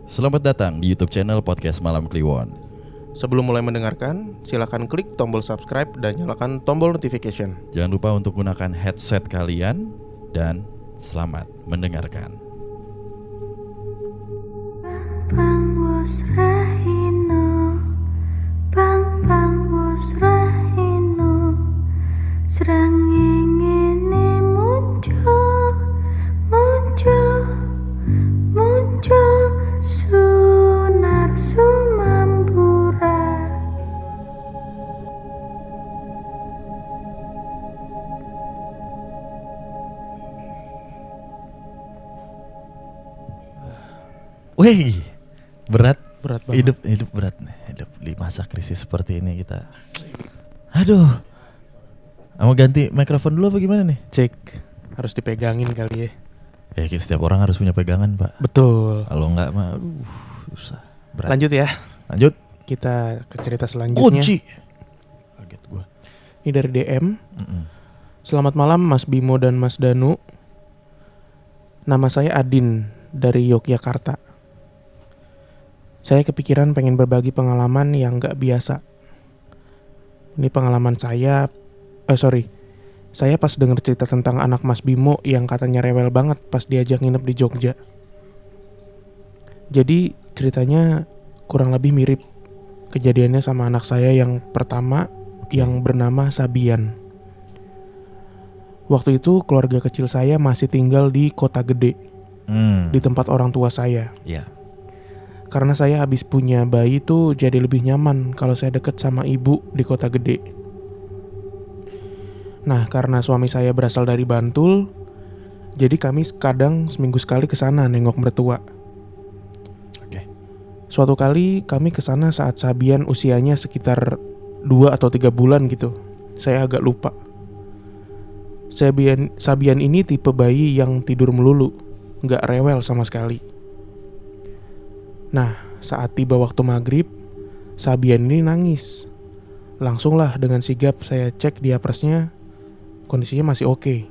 Selamat datang di YouTube channel Podcast Malam Kliwon. Sebelum mulai mendengarkan, silakan klik tombol subscribe dan nyalakan tombol notification. Jangan lupa untuk gunakan headset kalian dan selamat mendengarkan. Bang was rahino, bang was rahino, serangengene muncul sunar sumambura. Wih, berat Banget. hidup berat nih. Hidup di masa krisis seperti ini kita. Aduh. Mau ganti mikrofon dulu apa gimana nih? Cek, harus dipegangin kali ya. Ya setiap orang harus punya pegangan, Pak. Betul. Kalau enggak mah susah. Berat. Lanjut ya, Lanjut. kita ke cerita selanjutnya. Kunci. Kaget gua. Ini dari DM. Selamat malam Mas Bimo dan Mas Danu. Nama saya Adin dari Yogyakarta. Saya kepikiran pengen berbagi pengalaman yang gak biasa. Ini pengalaman saya pas denger cerita tentang anak Mas Bimo yang katanya rewel banget pas diajak nginep di Jogja. Jadi ceritanya kurang lebih mirip kejadiannya sama anak saya yang pertama yang bernama Sabian. Waktu itu keluarga kecil saya masih tinggal di kota gede, di tempat orang tua saya. Iya. Karena saya habis punya bayi tuh jadi lebih nyaman kalau saya deket sama ibu di kota gede. Nah, karena suami saya berasal dari Bantul, jadi kami kadang seminggu sekali kesana nengok mertua. Oke. Suatu kali kami kesana saat Sabian usianya sekitar 2 atau 3 bulan gitu. Saya agak lupa. Sabian ini tipe bayi yang tidur melulu, gak rewel sama sekali. Nah, saat tiba waktu maghrib, Sabian ini nangis. Langsunglah dengan sigap saya cek diapresnya, kondisinya masih oke.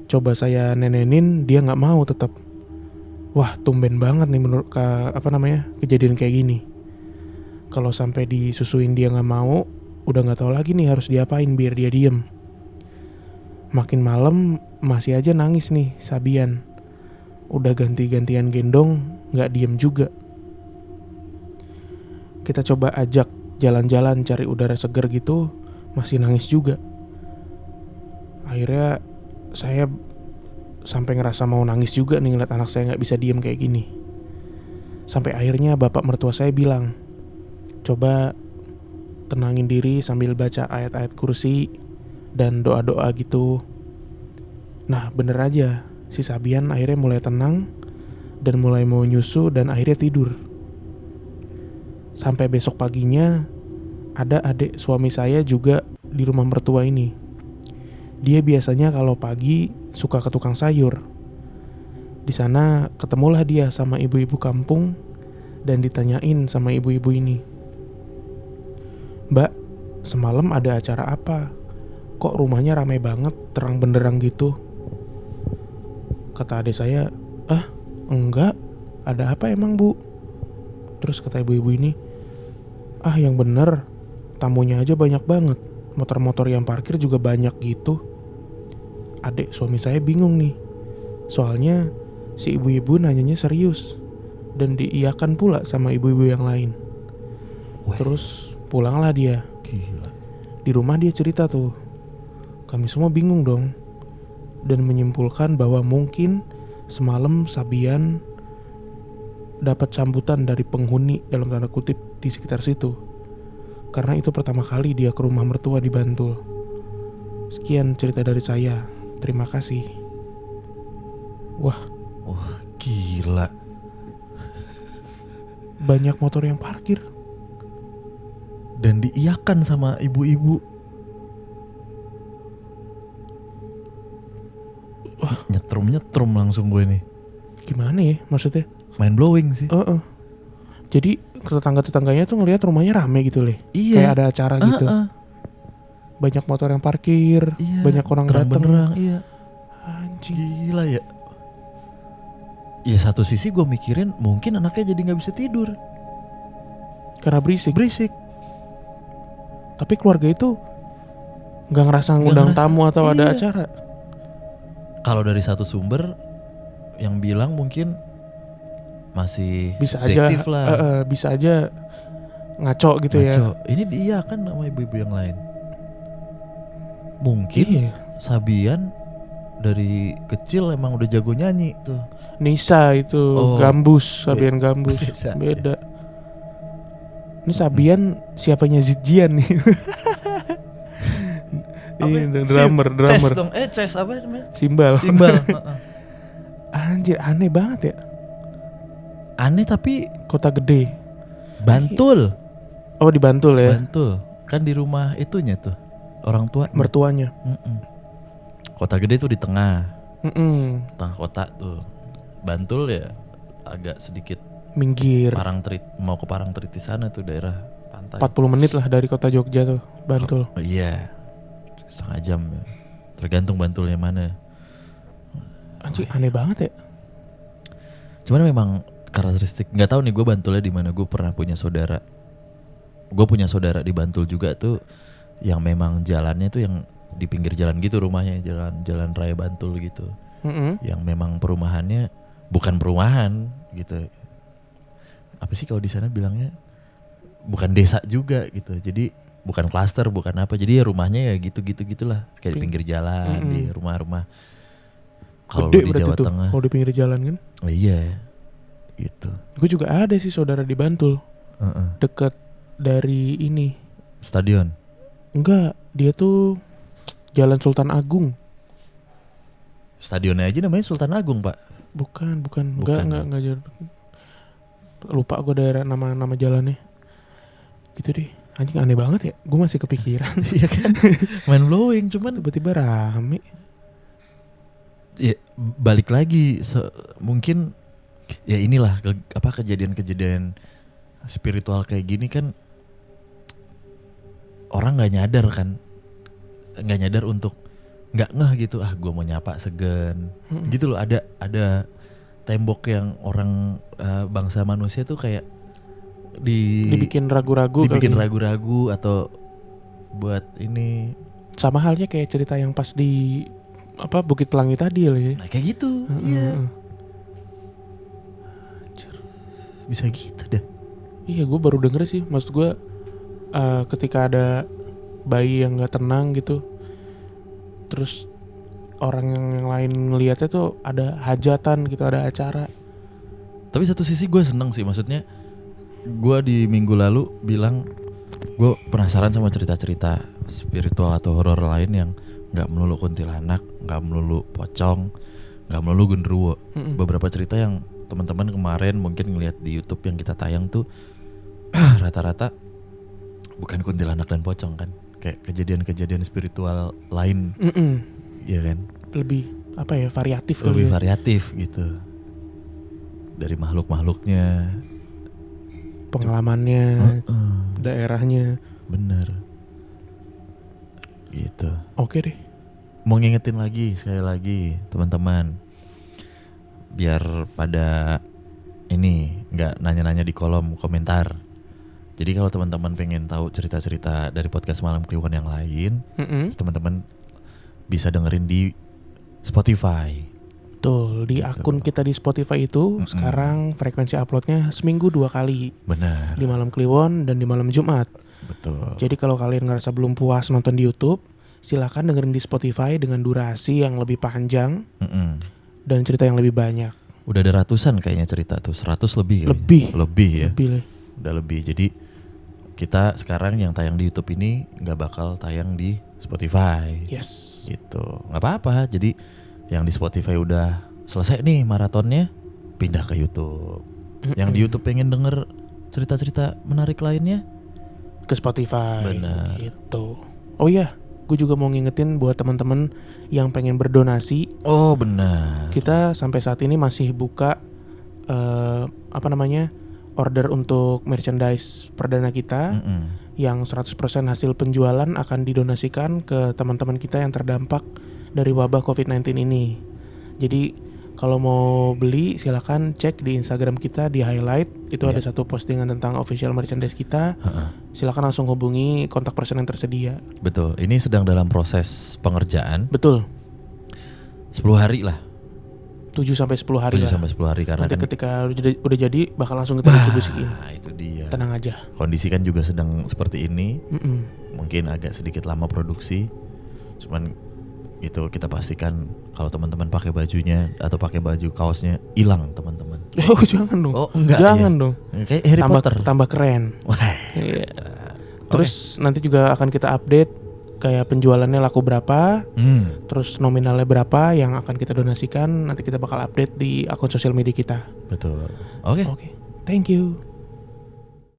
Coba saya nenenin, dia gak mau tetap. Wah, tumben banget nih menurut kejadian kayak gini. Kalau sampai disusuin dia gak mau, udah gak tahu lagi nih harus diapain biar dia diem. Makin malam masih aja nangis nih Sabian. Udah ganti-gantian gendong, gak diem juga. Kita coba ajak jalan-jalan cari udara segar gitu, masih nangis juga. Akhirnya saya sampai ngerasa mau nangis juga nih ngeliat anak saya gak bisa diem kayak gini. Sampai akhirnya bapak mertua saya bilang, coba tenangin diri sambil baca ayat-ayat kursi dan doa-doa gitu. Nah bener aja, si Sabian akhirnya mulai tenang dan mulai mau nyusu dan akhirnya tidur. Sampai besok paginya ada adik suami saya juga di rumah mertua ini. Dia biasanya kalau pagi suka ke tukang sayur. Di sana ketemulah dia sama ibu-ibu kampung dan ditanyain sama ibu-ibu ini, "Mbak, semalam ada acara apa? Kok rumahnya ramai banget, terang benderang gitu?" Kata adik saya, enggak, ada apa emang bu? Terus kata ibu-ibu ini, yang bener, tamunya aja banyak banget, motor-motor yang parkir juga banyak gitu. Adik suami saya bingung nih, soalnya si ibu-ibu nanyanya serius dan diiyakan pula sama ibu-ibu yang lain. Terus pulanglah dia. Gila. Di rumah dia cerita tuh, kami semua bingung dong, dan menyimpulkan bahwa mungkin semalam Sabian dapat sambutan dari penghuni dalam tanda kutip di sekitar situ. Karena itu pertama kali dia ke rumah mertua di Bantul. Sekian cerita dari saya. Terima kasih. Wah, Gila. banyak motor yang parkir. Dan diiyakan sama ibu-ibu. Nyetrum langsung gue nih. Gimana ya maksudnya? Mind blowing sih. Jadi tetangga-tetangganya tuh ngelihat rumahnya rame gitu leh. Iya. Kayak ada acara gitu. Banyak motor yang parkir, banyak orang datang. Terang-benderang, iya. Anjing. Gila ya. Ya satu sisi gue mikirin mungkin anaknya jadi nggak bisa tidur, Karena berisik. berisik. Tapi keluarga itu nggak ngerasa Nggak ngundang ngerasa, tamu atau ada iya. acara. Kalau dari satu sumber yang bilang mungkin masih Bisa aja subjektif lah. bisa aja ngaco gitu ya. Ngaco. Ini dia kan sama ibu-ibu yang lain. Mungkin Iya. Sabian dari kecil emang udah jago nyanyi tuh. Nisa itu Oh. Gambus, Sabian Gambus. Beda. Beda. Ini Sabian siapanya Zijian nih. Iya, drummer. Ces dong. Ces apa namanya? Simbal. Simbal. Heeh. Anjir, aneh banget ya. Aneh tapi Kota gede. Bantul. Oh, di Bantul ya. Bantul. Kan di rumah itunya tuh. Orang tua. Mertuanya. Kota gede tuh di tengah. Mm-mm. Tengah kota tuh. Bantul ya agak sedikit Minggir. mau ke Parangtritis sana tuh daerah pantai. 40 menit lah dari kota Jogja tuh, Bantul. Oh, iya. Setengah jam ya. Tergantung Bantulnya mana. Anjir, aneh banget ya. Cuman memang karakteristik, nggak tahu nih gue Bantulnya di mana. Gue pernah punya saudara. Gue punya saudara di Bantul juga tuh, yang memang jalannya tuh yang di pinggir jalan gitu rumahnya, jalan raya Bantul gitu. Yang memang perumahannya bukan perumahan gitu. Apa sih kalau di sana bilangnya? Bukan desa juga gitu. Jadi bukan klaster, bukan apa. Jadi ya rumahnya ya gitu-gitulah, kayak di pinggir jalan, di rumah-rumah. Kalau Gede di berarti Jawa tuh, Tengah, kalau di pinggir jalan kan. oh iya, gitu. Gue juga ada sih saudara di Bantul, Heeh. deket dari ini. Stadion. Enggak, dia tuh Jalan Sultan Agung. Stadionnya aja namanya Sultan Agung, Pak. Bukan. Bukan. Enggak jauh. Lupa gue daerah nama jalannya. Gitu deh. Anjing aneh banget ya. Gue masih kepikiran. Iya kan? Mind blowing, cuman Tiba-tiba rame. ya balik lagi mungkin ya inilah kejadian-kejadian spiritual kayak gini kan orang nggak nyadar untuk nggak ngeh gitu, gue mau nyapa segan gitu loh. Ada tembok yang orang bangsa manusia tuh kayak Dibikin ragu-ragu dibikin kali. ragu-ragu atau buat ini. Sama halnya kayak cerita yang pas di Bukit Pelangi tadi lah ya. Nah kayak gitu. Iya, bisa gitu dah. Iya, gue baru denger sih. Maksud gue ketika ada bayi yang gak tenang gitu, terus orang yang lain ngelihatnya tuh ada hajatan gitu, ada acara. Tapi satu sisi gue seneng sih, maksudnya gue di minggu lalu bilang gue penasaran sama cerita-cerita spiritual atau horor lain yang gak melulu kuntilanak, gak melulu pocong, gak melulu genderuwo. Beberapa cerita yang teman-teman kemarin mungkin ngelihat di YouTube yang kita tayang tuh rata-rata bukan kuntilanak dan pocong kan, kayak kejadian-kejadian spiritual lain. Iya kan, Lebih variatif kali lebih ya. variatif gitu, dari makhluk-makhluknya, Pengalamannya, daerahnya. bener gitu. Oke deh. Mau ngingetin lagi sekali lagi teman-teman, biar pada ini nggak nanya-nanya di kolom komentar. Jadi kalau teman-teman pengen tahu cerita-cerita dari podcast Malam Kliwon yang lain, teman-teman bisa dengerin di Spotify. Betul, di Gitu. akun kita di Spotify itu sekarang frekuensi uploadnya seminggu 2 kali. Benar. Di Malam Kliwon dan di Malam Jumat. Betul. Jadi kalau kalian ngerasa belum puas nonton di YouTube, silakan dengerin di Spotify dengan durasi yang lebih panjang dan cerita yang lebih banyak. Udah ada ratusan kayaknya cerita tuh, 100 lebih kayaknya. Lebih ya. Lebih lah. Udah lebih. Jadi kita sekarang yang tayang di YouTube ini nggak bakal tayang di Spotify. Yes. Gitu. Nggak apa-apa. Jadi yang di Spotify udah selesai nih maratonnya, pindah ke YouTube. Yang di YouTube pengen denger cerita-cerita menarik lainnya, Ke Spotify. Benar. Gitu. Oh iya, gue juga mau ngingetin buat teman-teman yang pengen berdonasi. oh benar. Kita sampai saat ini masih buka order untuk merchandise perdana kita yang 100% hasil penjualan akan didonasikan ke teman-teman kita yang terdampak dari wabah COVID-19 ini. Jadi Kalau mau beli silakan cek di Instagram kita di highlight. Itu Iya. ada satu postingan tentang official merchandise kita. Heeh. Silakan langsung hubungi kontak person yang tersedia. Betul. Ini sedang dalam proses pengerjaan. Betul. 10 hari lah. 7 sampai 10 hari 7 lah. sampai 10 hari karena Nanti kan ketika udah jadi bakal langsung kita distribusiin. nah, itu dia. Tenang aja. Kondisi kan juga sedang seperti ini. Mm-mm. Mungkin agak sedikit lama produksi. Cuman itu kita pastikan kalau teman-teman pakai bajunya atau pakai baju kaosnya hilang teman-teman. Oh jangan dong. Oh, enggak, Jangan ya? dong. Kayak Harry Potter. Tambah keren. Wah. Iya. Terus nanti juga akan kita update kayak penjualannya laku berapa, terus nominalnya berapa yang akan kita donasikan. Nanti kita bakal update di akun sosial media kita. Betul. Oke. Oke. Thank you.